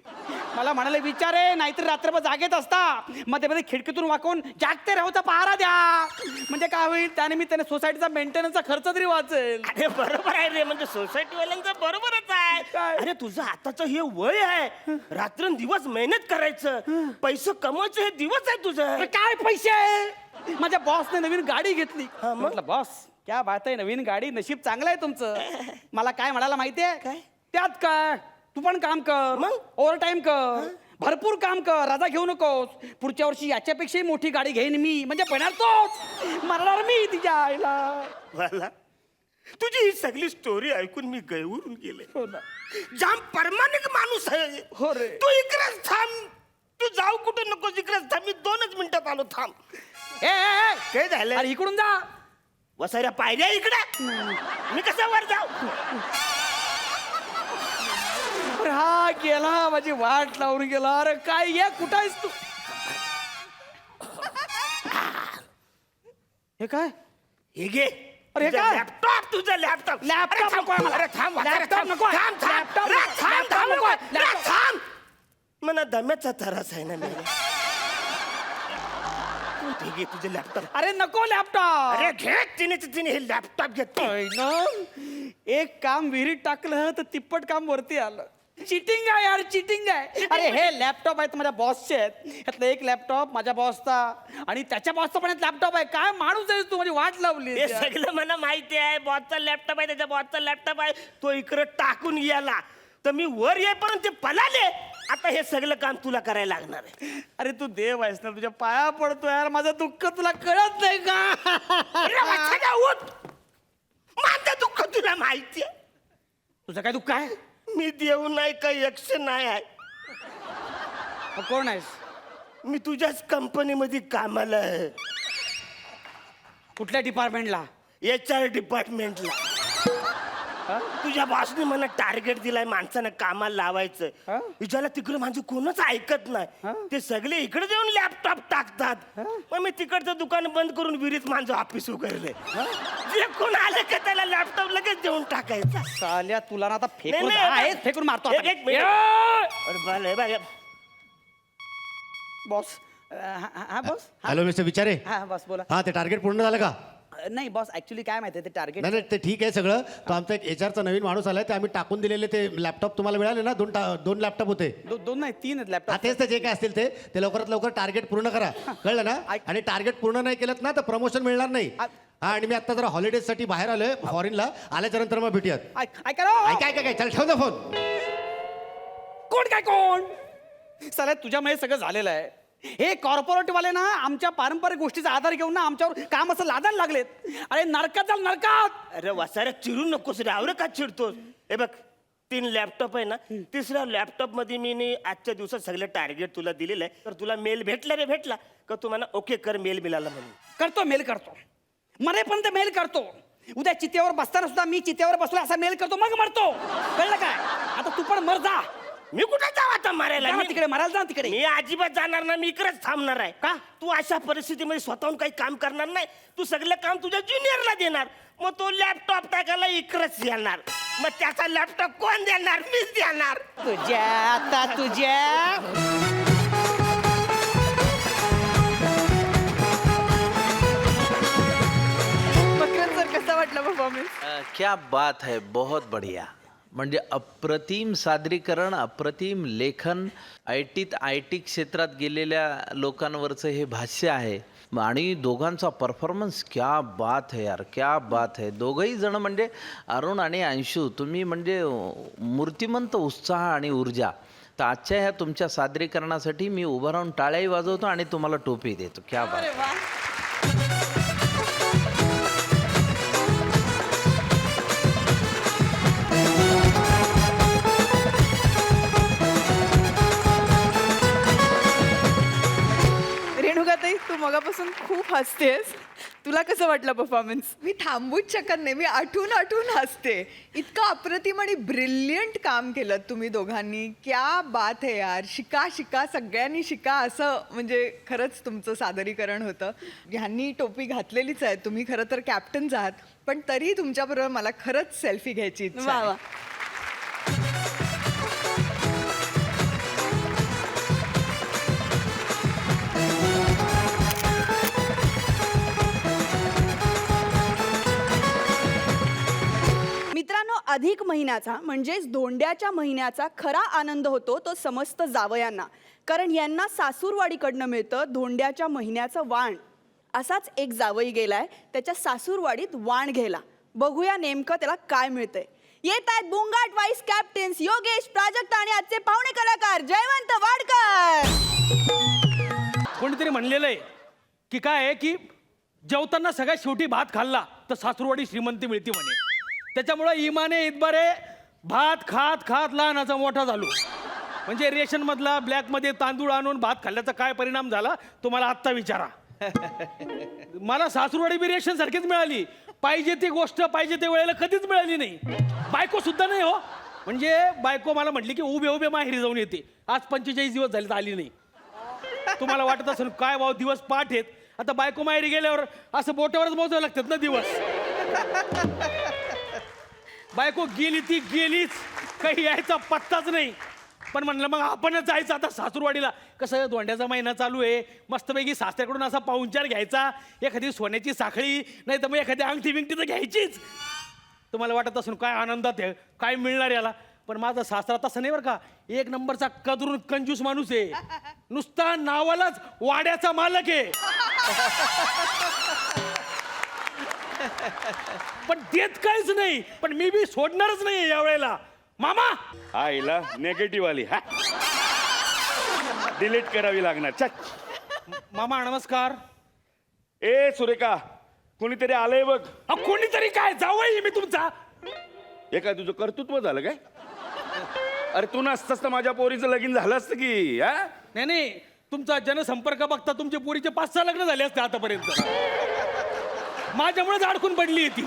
Speaker 7: मला म्हणाले विचारे नाहीतर रात्रभर जागेत असता, मध्ये मध्ये खिडकीतून वाकवून जागते राहूचा पहारा द्या. म्हणजे काय होईल, त्यानिमित्ताने सोसायटीचा मेंटेनन्सचा खर्च तरी वाचेल.
Speaker 8: अरे बरोबर आहे रे, म्हणजे सोसायटी वाल्यांचं बरोबरच आहे.
Speaker 7: काय?
Speaker 8: अरे तुझं आताचं हे वय आहे, रात्रंदिवस मेहनत करायचं, पैसे कमवायचं हे दिवस आहे तुझं.
Speaker 7: अरे काय पैसे? माझ्या बॉसने नवीन गाडी घेतली.
Speaker 8: हा, मग?
Speaker 7: म्हटलं बॉस क्या बात आहे, नवीन गाडी, नशीब चांगलं आहे तुमचं. मला काय म्हणाला माहितीये?
Speaker 8: काय?
Speaker 7: त्यात काय, तू पण काम कर,
Speaker 8: मग?
Speaker 7: ओव्हर टाइम कर, भरपूर काम कर, रजा घेऊ नकोस. पुढच्या वर्षी याच्यापेक्षाही मोठी गाडी घेईन मी. म्हणजे बनणार तोच, मरणार मी तिच्या आईला.
Speaker 8: मला तुझी ही सगळी स्टोरी ऐकून मी गैवरून गेले.
Speaker 7: हो ना.
Speaker 8: जाम प्रामाणिक माणूस आहे.
Speaker 7: हो रे.
Speaker 8: तू इकडेच थांब, तू जाऊ कुठे नको, इकडेच थांब. मी 2च मिनिटात आलो, थांब.
Speaker 7: ए
Speaker 8: काय झालं?
Speaker 7: अरे इकडून जा.
Speaker 8: वसायला पाहिजे इकडे, मी कसं वर जाऊ?
Speaker 7: अरे हा गेला, माझी वाट लावून गेला. अरे काय, ये कुठं आहेस तू? हे काय?
Speaker 8: हे घे.
Speaker 7: अरे हे
Speaker 8: तुझं
Speaker 7: काय?
Speaker 8: लॅपटॉप, तुझं लॅपटॉप.
Speaker 7: लॅपटॉप
Speaker 8: अरे थांब,
Speaker 7: नको आहे मला.
Speaker 8: अरे थांब, अरे
Speaker 7: लॅपटॉप
Speaker 8: थांब,
Speaker 7: नको आहे.
Speaker 8: थांब, थांब,
Speaker 7: लॅपटॉप
Speaker 8: अरे
Speaker 7: नको.
Speaker 8: थांब,
Speaker 7: लॅपटॉप
Speaker 8: थांब,
Speaker 7: नको आहे.
Speaker 8: अरे
Speaker 7: लॅपटॉप.
Speaker 8: थांब. मला दम्याचा त्रास आहे ना मेरा. ठीक आहे, तुझे लॅपटॉप.
Speaker 7: अरे नको लॅपटॉप.
Speaker 8: अरे घे, तिने हे लॅपटॉप घेतो.
Speaker 7: एक काम विहिरीत टाकलं तर तिप्पट काम वरती आलं. चिटिंग आहे यार, चिटिंग आहे. अरे हे लॅपटॉप आहेत माझ्या बॉसचे आहेत, ह्यातलं एक लॅपटॉप माझ्या बॉसचा आणि त्याच्या बॉसचा पण लॅपटॉप आहे. काय माणूस आहे तू, म्हणजे वाट लावली.
Speaker 8: हे सगळं मला माहिती आहे. बॉसचा लॅपटॉप आहे, त्याच्या बॉसचा लॅपटॉप आहे, तो इकडे टाकून गेला तर मी वर येईपर्यंत ते पळाले. आता हे सगळं काम तुला करायला लागणार आहे.
Speaker 7: अरे तू देव आहेस ना, तुझ्या पाया पडतो यार, माझं दुःख तुला कळत नाही का?
Speaker 8: अरे वासना, उठ. माझं दुःख तुला माहिती आहे.
Speaker 7: तुझं काय दुःख आहे?
Speaker 8: मी देव नाही का यक्ष नाही आहे.
Speaker 7: मग कोण आहेस?
Speaker 8: मी तुझ्याच कंपनीमध्ये कामाला आहे,
Speaker 7: कुठल्या डिपार्टमेंटला?
Speaker 8: HR डिपार्टमेंटला. तुझ्या बॉसने मला टार्गेट दिलाय माणसानं कामाला लावायचं. विचारला तिकडे माझं कोणच ऐकत नाही. ते सगळे इकडे येऊन लॅपटॉप टाकतात. मग मी तिकडचं दुकान बंद करून विहिरीत माझं ऑफिस उघडलंय. जे कोण आलं का त्याला लॅपटॉप लगेच देऊन टाकायचा.
Speaker 7: साल्या तुला ना आता फेकून
Speaker 8: नाही, नाही,
Speaker 7: फेकून मारतो आता.
Speaker 8: एक मिनिट. अरे बाले, बाले.
Speaker 7: बॉस. हा बॉस.
Speaker 9: हॅलो मिस्टर विचारे.
Speaker 7: हा बॉस बोला.
Speaker 9: हा ते टार्गेट पूर्ण झालं का?
Speaker 7: नाही बॉस, ऍक्च्युली काय माहितीये ते टार्गेट.
Speaker 9: नाही नाही ते ठीक आहे सगळं. तो आमचा एक HRचा नवीन माणूस आलाय, ते आम्ही टाकून दिलेले ते लॅपटॉप तुम्हाला मिळाले ना, दोन लॅपटॉप होते.
Speaker 7: दोन नाही 3 आहेत
Speaker 9: हा
Speaker 7: लॅपटॉप.
Speaker 9: तेच ते जे काय असतील ते लवकरात लवकर टार्गेट पूर्ण करा, कळलं ना? आणि टार्गेट पूर्ण नाही केलं ना तर प्रमोशन मिळणार नाही. हा आणि मी आता जरा हॉलिडेजसाठी बाहेर आलोय फॉरेनला. आल्याच्या नंतर मग भेटूयात.
Speaker 7: ऐका ना.
Speaker 9: काय चल ठेव ना फोन.
Speaker 7: कोण काय कोण? साला तुझ्यामुळे सगळं झालेलं आहे. हे कॉर्पोरेट वाले ना आमच्या पारंपरिक गोष्टीचा आधार घेऊन ना आमच्यावर काम असं लादायला लागलेत. अरे नरकात जाल नरकात.
Speaker 8: अरे वसाऱ्या चिरू नकोस रे, आवरं का चिडतोस? हे बघ 3 लॅपटॉप आहे ना, तिसऱ्या लॅपटॉप मध्ये मी आजच्या दिवसात सगळं टार्गेट तुला दिलेलं आहे. तर तुला मेल भेटला रे, भेटला का तुम्हाला ओके कर, मेल मिळाला म्हणून.
Speaker 7: करतो मेल करतो, मरेपर्यंत मेल करतो. उद्या चितेवर बसताना सुद्धा मी चितेवर बसलो असा मेल करतो, मग मरतो. कळलं काय? आता तू पण मर जा.
Speaker 8: मी कुठे जाऊ आता मारायला?
Speaker 7: जा ना
Speaker 8: मी-
Speaker 7: तिकडे, मरायला जा ना तिकडे.
Speaker 8: मी अजिबात जाणार ना, मी इकडेच थांबणार आहे. का? तू अशा परिस्थितीमध्ये स्वतःहून काही काम करणार नाही. तू सगळं काम तुझ्या ज्युनियरला देणार. मग तो लॅपटॉप टाकायला इकडेच येणार. मग त्याचा लॅपटॉप कोण देणार? मीच देणार.
Speaker 7: तुझ्या आता तुझ्या
Speaker 1: मकरंद सर, कसा वाटला परफॉर्मन्स?
Speaker 6: क्या बात है, बहुत बढ़िया. म्हणजे अप्रतिम सादरीकरण, अप्रतिम लेखन. आय टी क्षेत्रात गेलेल्या लोकांवरचं हे भाष्य आहे. आणि दोघांचा परफॉर्मन्स क्या बात है यार, क्या बात है. दोघंही जण म्हणजे अरुण आणि अंशू, तुम्ही म्हणजे मूर्तिमंत उत्साह आणि ऊर्जा. तर आजच्या ह्या तुमच्या सादरीकरणासाठी मी उभं राहून टाळ्याही वाजवतो आणि तुम्हाला टोपी देतो. क्या बात.
Speaker 1: रेणुकाताई, तू मगापासून खूप हसतेस. तुला कसं वाटलं परफॉर्मन्स?
Speaker 5: मी थांबूच शकत नाही, मी आठवून हसते. इतकं अप्रतिम आणि ब्रिलियंट काम केलं तुम्ही दोघांनी. क्या बात है यार. शिका सगळ्यांनी शिका, असं म्हणजे खरंच तुमचं सादरीकरण होतं. ह्यांनी टोपी घातलेलीच आहे, तुम्ही खरं तर कॅप्टन्स आहात, पण तरी तुमच्याबरोबर मला खरंच सेल्फी घ्यायची इच्छा
Speaker 1: वा
Speaker 5: आहे.
Speaker 1: वा. मित्रांनो, अधिक महिन्याचा म्हणजेच धोंड्याच्या महिन्याचा खरा आनंद होतो तो समस्त जावयांना. कारण यांना सासूरवाडीकडनं मिळतं धोंड्याच्या महिन्याचं वाण. असाच एक जावई गेलाय त्याच्या सासूरवाडीत वाण घ्यायला. बघूया नेमकं त्याला काय मिळतंय. येत आहेत बुंगाट वाईस कॅप्टन्स योगेश, प्राजक्ता आणि आजचे पाहुणे कलाकार जयवंत वाडकर.
Speaker 10: कोणीतरी म्हणलेलं आहे की काय आहे की जेवताना सगळ्यात शेवटी भात खाल्ला तर सासूरवाडी श्रीमंती मिळते म्हणे. त्याच्यामुळं इमाने इतबारे भात खात खात लहानाचा मोठा झालो. म्हणजे रेशनमधला ब्लॅकमध्ये तांदूळ आणून भात खाल्ल्याचा काय परिणाम झाला तुम्हाला आत्ता विचारा. मला सासूरवाडी बी रेशन सारखीच मिळाली. पाहिजे ती गोष्ट पाहिजे ते वेळेला कधीच मिळाली नाही. बायको सुद्धा नाही हो. म्हणजे बायको मला म्हटली की उभे उभे माहेरी जाऊन येते. आज 45 दिवस झाले तर आली नाही. तुम्हाला वाटत असेल काय भाऊ दिवस पाठ आहेत. आता बायको माहेरी गेल्यावर असं बोटावरच मोजावं लागतात ना दिवस. बायको गेली ती गेलीच, काही यायचा पत्ताच नाही. पण म्हणलं मग आपणच जायचं आता सासूरवाडीला. कसं धोंड्याचा महिना चालू आहे, मस्तपैकी सासऱ्याकडून असा पाहुणचार घ्यायचा. एखादी सोन्याची साखळी नाही तर मग एखादी अंगठी बिंगठी तर घ्यायचीच. तुम्हाला वाटत असून काय आनंदात आहे काय मिळणार याला. पण माझा सासरा तसा नाही बरं का, एक नंबरचा कदरून कंजूस माणूस आहे, नुसता नावालाच वाड्याचा मालक आहे. पण देत काहीच नाही, पण मी बी सोडणारच नाही या वेळेला. मामा
Speaker 11: आईला नेगेटिव्ह आली हा, डिलीट करावी लागणार. चल.
Speaker 10: मामा नमस्कार.
Speaker 11: ए सुरेखा, कोणीतरी आलंय बघ.
Speaker 10: कोणीतरी काय, जावई मी तुमचा.
Speaker 11: हे काय तुझं कर्तृत्व झालं काय? अरे तू नसतास तर माझ्या पोरीचं लगीन झालं असतं की. हा,
Speaker 10: नाही नाही, तुमचा जनसंपर्क बघता तुमच्या पोरीचे 5-6 लग्न झाले असते आतापर्यंत. माझ्यामुळेच अडकून पडली आहे ती.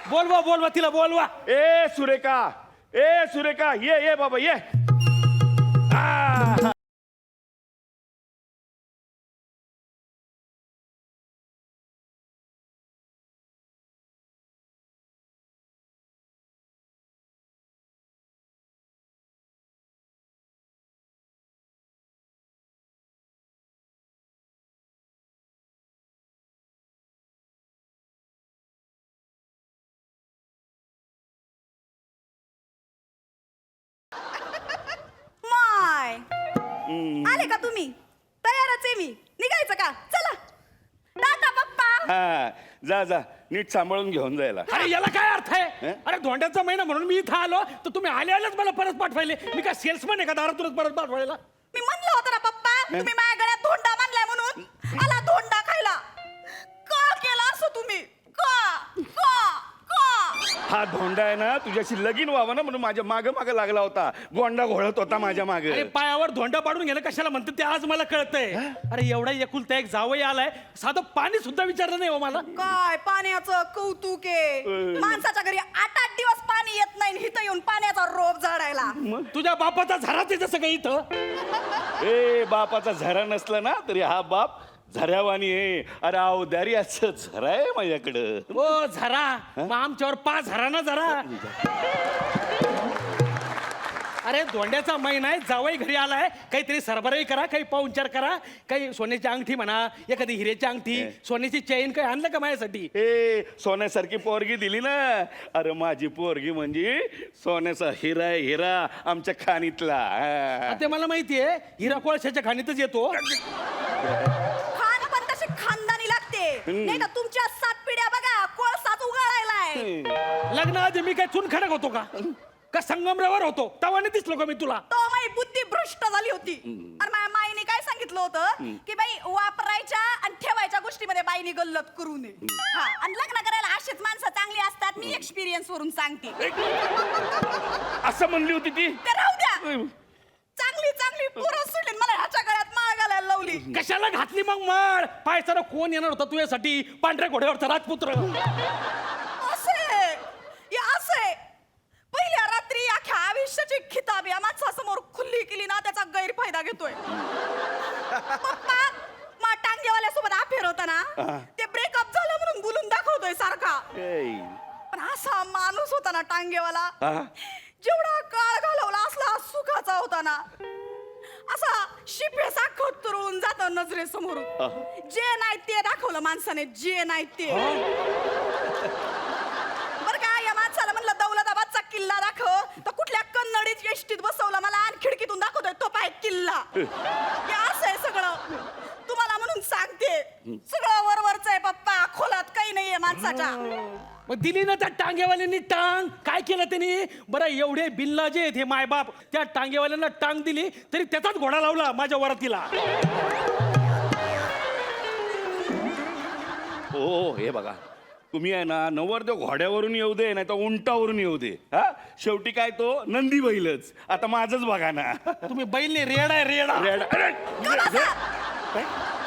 Speaker 10: बोलवा बोलवा तिला, बोलवा.
Speaker 11: ए सुरेखा, ये बाबा ये. आ.
Speaker 4: माय आले का तुम्ही? तयारच आहे मी. निघायचं का? चला. टाटा पप्पा.
Speaker 11: हा, जा जा, नीट सांभाळून घेऊन जायला.
Speaker 10: अरे याला काय अर्थ आहे? अरे धोंड्याचा महिना म्हणून मी इथं आलो, तर तुम्ही आल्याच मला परत पाठवायले. मी काय सेल्समन आहे का दारातूनच परत पाठवायला?
Speaker 4: मी म्हणलं होतं ना पप्पा, तुम्ही माझ्या गळ्यात धोंडा मानलाय म्हणून. आला धोंडा खायला. का केला असं तुम्ही? का का का?
Speaker 11: हा धोंडा आहे ना, तुझ्याशी लगीन व्हावं ना म्हणून माझ्या माग लागला होता. गोंडा घोळत होता माझ्या मागे.
Speaker 10: अरे पायावर धोंडा पाडून घेणं कशाला म्हणते ते आज मला कळतंय. अरे एवढा एकुलता एक जावई आलाय, साधं पाणी सुद्धा विचारलं नाही हो मला.
Speaker 4: काय पाण्याचं कौतुक आहे. माणसाच्या घरी 8-8 दिवस पाणी येत नाही, इथं येऊन पाण्याचा रोप झाडायला.
Speaker 10: तुझ्या बापाचा झराच आहे जसं काही इथं.
Speaker 11: ए बापाचा झरा नसला ना तरी हा बाप झऱ्यावानी आहे. अरे अवदारी असं झरा आहे माझ्याकडं.
Speaker 10: ओ झरा, मग आमच्यावर 5 झरा ना जरा. अरे धोंड्याचा महिना आहे, जावई घरी आलाय, काहीतरी सरबराई करा, काही पाहुणचार करा, काही सोन्याची अंगठी म्हणा, एखादी हिऱ्याची अंगठी, सोन्याची चैन काही आणलं का माझ्यासाठी?
Speaker 11: ए सोन्यासारखी पोरगी दिली ना. अरे माझी पोरगी म्हणजे सोन्याचा हिरा आहे, हिरा आमच्या खाणीतला. हा.
Speaker 10: ते मला माहितीये, हिरा कोळशाच्या खाणीतच येतो.
Speaker 4: खान पण तशी खानदानी लागते. नाही तर तुमच्या 7 पिढ्या बघा, कोळसाच उगाळायलाय.
Speaker 10: लग्नाआधी मी काय चुनखडक होतो का संगमरवर होतो? तवाने दिसलो का मी तुला?
Speaker 4: तो माझी बुद्धी भ्रष्ट झाली होती. आणि माझ्या माईने काय सांगितलं होतं की बाई वापरायच्या आणि ठेवायच्या गोष्टीमध्ये बाईने गल्लत करू नये. हा, आणि लग्न करायला अशीच माणसं चांगली असतात. मी एक्सपिरियन्स वरून सांगते.
Speaker 11: असं म्हणली होती ती.
Speaker 4: ते राहू द्या. चांगली चांगली पोरं सोडली, मला ह्याच्या गळ्यात माळ घालायला लावली.
Speaker 10: कशाला घातली मग माळ? पायसारा कोण येणार होता तुझ्यासाठी? पांढऱ्या घोड्यावरचा राजपुत्र.
Speaker 4: असे या असे पहिल्या रात्री अख्ख्या आयुष्याची खिताब या माणसासमोर खुल्ली केली ना, त्याचा गैरफायदा घेतोय. पप्पा मा टांगेवाल्यासोबत अफेअर होता ना, ते ब्रेकअप झालं म्हणून बोलून दाखवतोय सारखा. पण असा माणूस होता ना टांगेवाला, जेवढा काळ घालवला असला सुखाचा होता ना, असा शिपे साखर तुरून जात नजरेसमोरून. जे नाही ते दाखवलं माणसाने, जे नाही ते. बर का, या माणसाला म्हणलं दौलताबादचा किल्ला दाखव, तर कुठल्या कन्नडीत एसटीत बसवलं मला आणि खिडकीतून दाखवतोय तो पाय किल्ला. हे असं आहे सगळं. तुम्हाला म्हणून सांगते, सगळं वरवरच आहे पप्पा, खोलात काही नाहीये माणसाच्या.
Speaker 10: मग दिली ना त्या टांगेवाल्यांनी टांग. काय केलं त्यांनी? बरं एवढे बिल्लाजे आहेत हे मायबाप, त्या टांगेवाल्यांना टांग दिली तरी त्याचाच घोडा लावला माझ्या वरातीला.
Speaker 11: हो हे बघा, तुम्ही आहे ना नवरदेव घोड्यावरून येऊ दे नाही तर उंटावरून येऊ दे, हा शेवटी काय तो नंदी बैलच. आता माझंच बघा ना.
Speaker 10: तुम्ही बैल नाही, रेड आहे रेड.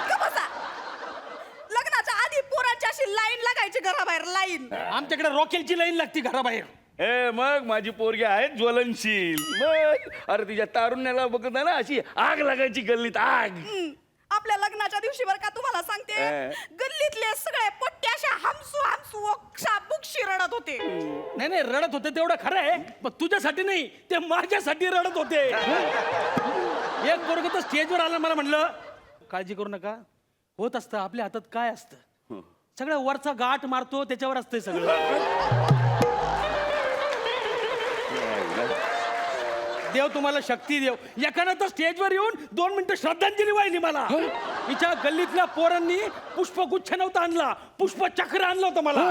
Speaker 4: का बसा? लग्नाच्या आधी पोरांची अशी लाईन लागायची घराबाहेर, लाईन.
Speaker 10: आमच्याकडे रॉकेलची लाईन लागती घराबाहेर.
Speaker 11: ए मग माझी पोरगी आहे ज्वलनशील. मग अरे तिच्या तारुण्याला बघत ना अशी आग लागायची गल्लीत, आग.
Speaker 4: आपल्या लग्नाच्या दिवशी बरं का तुम्हाला सांगते, गल्लीतले सगळे पोट्टे अशा हमसू हमसू ओक्सा बुक्शी रडत होते.
Speaker 10: नाही नाही, रडत होते तेवढं खरं आहे, पण तुझ्यासाठी नाही, ते माझ्यासाठी रडत होते. एक पोरग तर स्टेजवर आलं, मला म्हणलं काळजी करू नका, होत असतं, आपल्या हातात काय असतं, सगळं वरचा गाठ मारतो त्याच्यावर असतंय सगळं. देव तुम्हाला शक्ती देव. एकानं तर स्टेजवर येऊन 2 मिनिटं श्रद्धांजली वाहिली मला. हिच्या गल्लीतल्या पोरांनी पुष्पगुच्छ नव्हता आणला, पुष्पचक्र आणलं होतं मला.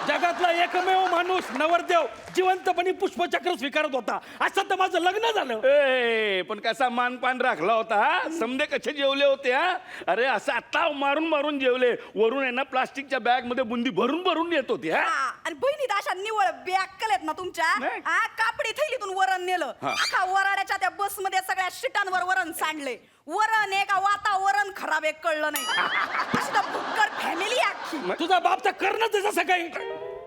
Speaker 10: जगातला एकमेव माणूस नवरदेव जिवंतपणे पुष्पचक्र स्वीकारत होता. असं तर माझं लग्न झालं.
Speaker 11: ए पण कसा मानपान राखला होता हा. समजे कसे जेवले होते हा. अरे असं आता मारून मारून जेवले. वरून आहे ना प्लास्टिकच्या बॅग मध्ये बुंदी भरून भरून येत होती हा.
Speaker 1: आणि बहिणी अशा निवळ बॅग आहेत ना तुमच्या.
Speaker 11: नाही.
Speaker 1: कापडी थैलीतून वरण नेलं. अख्खा वराड्याच्या त्या बसमध्ये सगळ्या शिटांवर वरण सांडले. वरण आहे का वातावरण खराब आहे कळलं नाही. अशी तर फुक्कर फॅमिली अख्खी.
Speaker 10: तुझा बाप तर करणंच आहे जसं काही.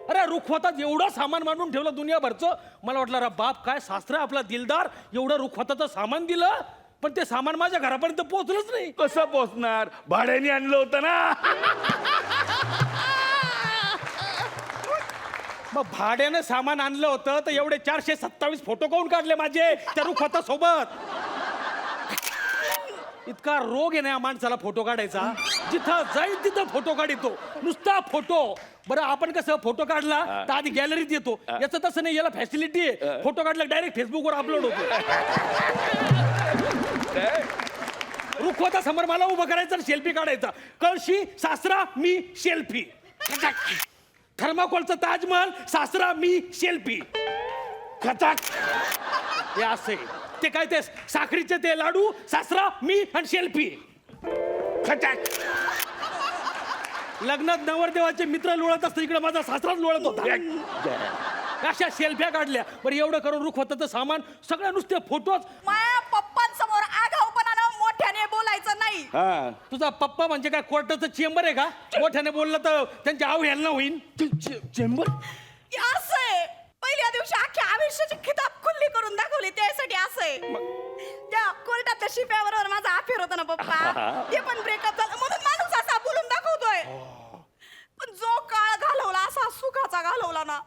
Speaker 10: अरे रुखवतात एवढं सामान मांडून ठेवलं दुनियाभरचं. मला वाटलं अरे बाप काय सासरा आपला दिलदार एवढं रुखवताचं सामान दिलं, पण ते सामान माझ्या घरापर्यंत पोहोचलंच नाही.
Speaker 11: कसं पोचणार? भाड्याने आणलं होतं ना.
Speaker 10: मग भाड्यानं सामान आणलं होतं तर एवढे 427 फोटो काढून काढले माझे त्या रुखवता सोबत. इतका रोग आहे ना या माणसाला फोटो काढायचा. जिथं जाईल तिथं फोटो काढतो, नुसता फोटो. बरं आपण कसं फोटो काढला तर आधी गॅलरीत येतो, याचं तसं नाही. याला फॅसिलिटी आहे, फोटो काढला डायरेक्ट फेसबुकवर अपलोड होतो. रुखवता समोर मला उभं करायचं, सेल्फी काढायचा. कळशी सासरा मी सेल्फी. थर्माकोलचा ताजमहल सासरा मी सेल्फी. खचाक. हे असे ते काय ते साखरीचे ते लाडू सासरा मी आणि सेल्फी. खचाक. लग्नात नवरदेवाचे मित्र लोळत असतात, इकडे माझा सासराच लोळत होता. अशा सेल्फ्या काढल्या. बरं एवढं करून रुखवताचं सामान सगळ्या नुसते फोटोच.
Speaker 1: माझ्या पप्पांसमोर आगाऊपणानं मोठ्याने बोलायचं नाही.
Speaker 11: हा.
Speaker 10: तुझा पप्पा म्हणजे काय कोर्टाचं चेंबर आहे का? मोठ्याने बोललं तर त्यांच्या आव ह्याला होईल.
Speaker 11: चेंबर.
Speaker 1: असं पहिल्या दिवशी अख्ख्या आयुष्याची किताब खुल्ली करून दाखवली त्यासाठी असंय. त्या कोर्टातल्या शिप्याबरोबर माझा अफेअर होता ना पप्पा, ते पण ब्रेकअप झालं म्हणून माणूस असा बोलून दाखवतोय. पण जो काळ घालवला असा सुखाचा घालवला ना.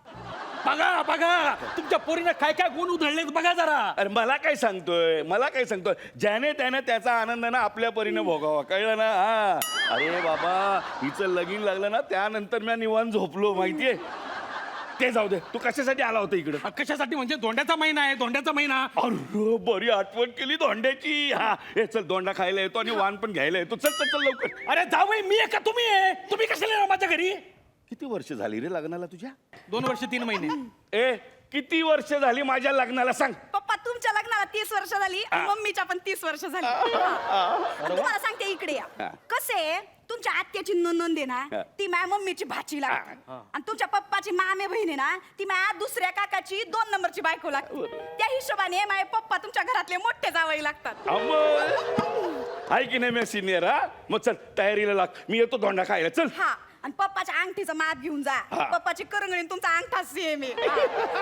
Speaker 10: बघा बघा तुमच्या पोरीने काय काय गुण उधळलेत बघा जरा.
Speaker 11: अरे मला काय सांगतोय ज्याने त्याने त्याचा आनंद ना आपल्या परीने भोगावा, कळलं ना. हा. अरे बाबा हिचं लगीन लागलं ना त्यानंतर मी निवांत झोपलो माहितीये. ते जाऊ दे, तू कशासाठी आला होता इकडे?
Speaker 10: कशासाठी म्हणजे धोंड्याचा महिना आहे, धोंड्याचा महिना.
Speaker 11: अरे बरी आठवण केली धोंड्याची. हा हे चल दोंडा खायला येतो आणि वाण पण घ्यायला येतो. चल चल चल लवकर.
Speaker 10: अरे जावई मी आहे का तुम्ही आहे? तुम्ही कशाला येणार माझ्या घरी?
Speaker 11: किती वर्ष झाली रे लग्नाला तुझ्या?
Speaker 10: 2 वर्ष 3 महिने.
Speaker 11: ए किती वर्ष झाली माझ्या लग्नाला सांग.
Speaker 1: पप्पा तुमच्या लग्नाला 30 वर्ष झाली आणि मम्मीच्या पण 30 वर्ष झाली. आणि तुम्हाला सांगते इकडे या. कसे तुमच्या आत्याची ननंद आहे ना ती माझ्या मम्मीची भाची लागते, आणि तुमच्या पप्पाची मामे बहीण आहे ना ती माझ्या दुसऱ्या काकाची 2 नंबरची बायको लागते. त्या हिशोबाने माझे पप्पा तुमच्या घरातले मोठे जावई लागतात.
Speaker 11: आहे की नाही मी सिनियर. हा मग चल तयारीला लाग, मी येतो धोंडा खायला. चल.
Speaker 1: हा आणि पप्पाच्या अंगठीचं माप घेऊन जा. पप्पाची करंगळी तुमचा अंगठा सेम आहे.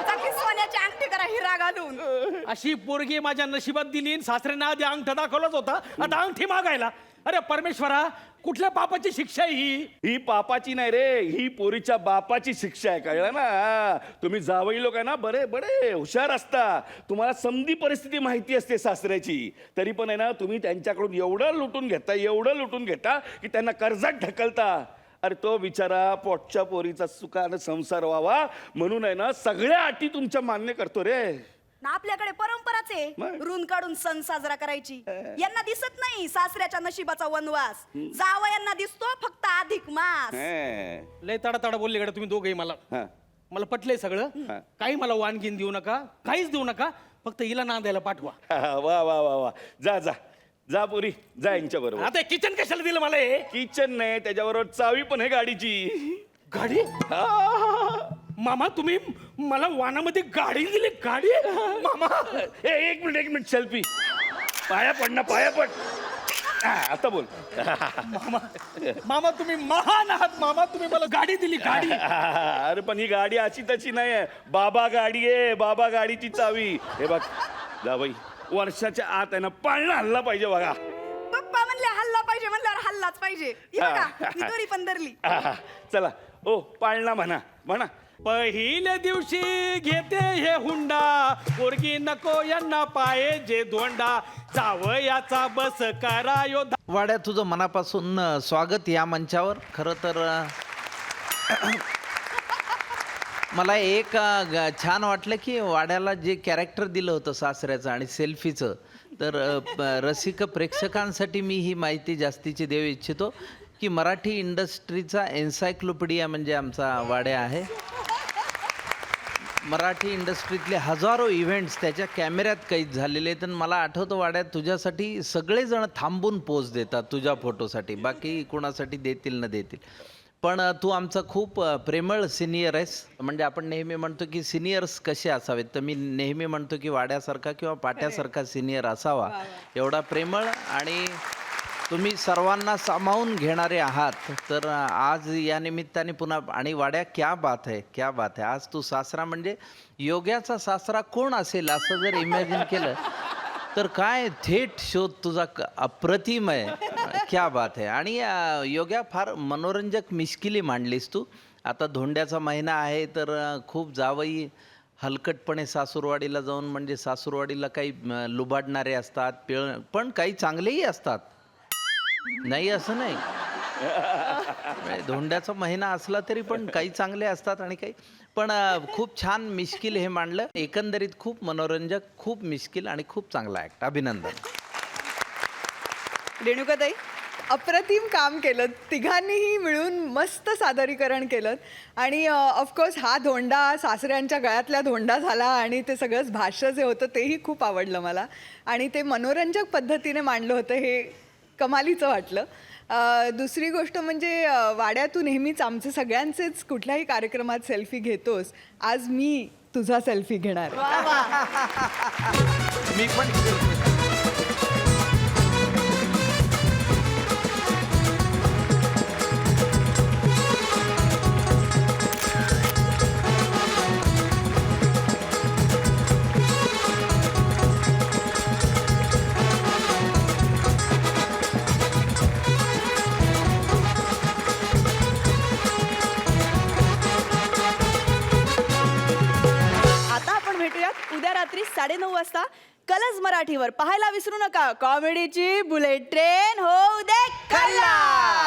Speaker 1: चांगली सोन्याची अंगठी करा हिरा घालून.
Speaker 10: अशी पोरगी माझ्या नशिबात दिली आणि सासऱ्याने आधी अंगठा दाखवलाच होता, आता अंगठी मागायला. अरे परमेश्वरा कुठल्या पापाची शिक्षा आहे ही?
Speaker 11: ही पापाची नाही रे, ही पोरीच्या बापाची शिक्षा आहे, कळलं ना. तुम्ही जावई लोक आहे ना बरे बडे हुशार असता, तुम्हाला समधी परिस्थिती माहिती असते सासऱ्याची. तरी पण आहे ना तुम्ही त्यांच्याकडून एवढं लुटून घेता की त्यांना कर्जात ढकलता. अरे तो बिचारा पोटच्या पोरीचा सुखानं संसार व्हावा म्हणून आहे ना सगळ्या अटी तुमच्या मान्य करतो रे.
Speaker 1: ना आपल्याकडे परंपराच आहे
Speaker 11: मग?
Speaker 1: रून काढून सण साजरा करायची. यांना दिसत नाही सासऱ्याच्या नशिबाचा वनवास, जावयांना दिसतो फक्त अधिक मास.
Speaker 11: हे.
Speaker 10: लय तडा बोलले कडे तुम्ही दोघेही मला.
Speaker 11: हा.
Speaker 10: मला पटलंय सगळं. काही मला वानगीन देऊ नका, काहीच देऊ नका, फक्त हिला नांदायला पाठवा.
Speaker 11: वा वा वा वा. जा जा जा पोरी जा यांच्या बरोबर.
Speaker 10: आता किचन कशाला दिलं मला हे?
Speaker 11: किचन नाही त्याच्याबरोबर चावी पण आहे गाडीची.
Speaker 10: गाडी? मामा तुम्ही मला वानामध्ये गाडी दिली? गाडी? मामा
Speaker 11: एक मिनिट सेल्फी. पाया पड ना, पाया पड. आता बोल.
Speaker 10: मामा तुम्ही महान आहात. मामा तुम्ही मला गाडी दिली, गाडी.
Speaker 11: अरे पण ही गाडी अशी तशी नाही आहे. बाबा गाडी आहे, बाबा गाडीची चावी. हे बघ जा बाई, वर्षाच्या आत आहे ना पाळणा हल्ला पाहिजे बघा.
Speaker 1: पप्पा म्हणले हल्ला पाहिजे म्हणल्यावर हल्लाच पाहिजे. हे बघा, ही दोरी पण धरली.
Speaker 11: चला ओ पाळणा म्हणा म्हणा.
Speaker 10: पहिल्या दिवशी घेते हे हुंडा, पोरगी नको यांना पाहिजे धोंडा, जावयाचा बस करा योद्धा.
Speaker 6: वाड्या तुझं मनापासून स्वागत या मंचावर. खरं तर मला एक छान वाटलं की वाड्याला जे कॅरेक्टर दिलं होतं सासऱ्याचं आणि सेल्फीचं, तर रसिक प्रेक्षकांसाठी मी ही माहिती जास्तीची देऊ इच्छितो की मराठी इंडस्ट्रीचा एन्सायक्लोपीडिया म्हणजे आमचा वाड्या आहे. मराठी इंडस्ट्रीतले हजारो इव्हेंट्स त्याच्या कॅमेऱ्यात कैद झालेले आहेत. आणि मला आठवतं वाड्यात तुझ्यासाठी सगळेजण थांबून पोज देतात तुझ्या फोटोसाठी, बाकी कुणासाठी देतील न देतील. पण तू आमचा खूप प्रेमळ सिनियर आहेस. म्हणजे आपण नेहमी म्हणतो की सिनियर्स कसे असावेत, तर मी नेहमी म्हणतो की वाड्यासारखा किंवा पाट्यासारखा सिनियर असावा. एवढा प्रेमळ आणि तुम्ही सर्वांना सामावून घेणारे आहात. तर आज या निमित्ताने पुन्हा, आणि वाड्या क्या बात आहे, क्या बात आहे. आज तू सासरा म्हणजे योग्याचा सासरा कोण असेल असं जर इमॅजिन केलं तर काय थेट शोध तुझा अप्रतिम आहे. क्या बात आहे. आणि योग्या फार मनोरंजक मिश्किली मांडलीस तू. आता धोंड्याचा महिना आहे तर खूप जावई हलकटपणे सासूरवाडीला जाऊन, म्हणजे सासूरवाडीला काही लुबाडणारे असतात, पण काही चांगलेही असतात, नाही असं नाही. धोंड्याचा महिना असला तरी पण काही चांगले असतात आणि काही पण. खूप छान मिश्किल हे मांडलं. एकंदरीत खूप मनोरंजक, खूप मिश्किल आणि खूप चांगला ऍक्ट. अभिनंदन.
Speaker 1: रेणुकाताई,
Speaker 5: अप्रतिम काम केलं, तिघांनीही मिळून मस्त सादरीकरण केलं. आणि ऑफकोर्स हा धोंडा सासऱ्यांच्या गळ्यातल्या धोंडा झाला आणि ते सगळंच भाष्य जे होतं तेही खूप आवडलं मला. आणि ते मनोरंजक पद्धतीने मांडलं होतं हे कमालीचं वाटलं. दुसरी गोष्ट म्हणजे वाड्या, तू नेहमीच आमचे सगळ्यांचेच कुठल्याही कार्यक्रमात सेल्फी घेतोस. आज मी तुझा सेल्फी घेणार आहे.
Speaker 6: मी पण
Speaker 1: उद्या रात्री 9:30 वाजता कलर्स मराठीवर. पाहायला विसरू नका. कॉमेडीची बुलेट ट्रेन होऊ दे खल्लास.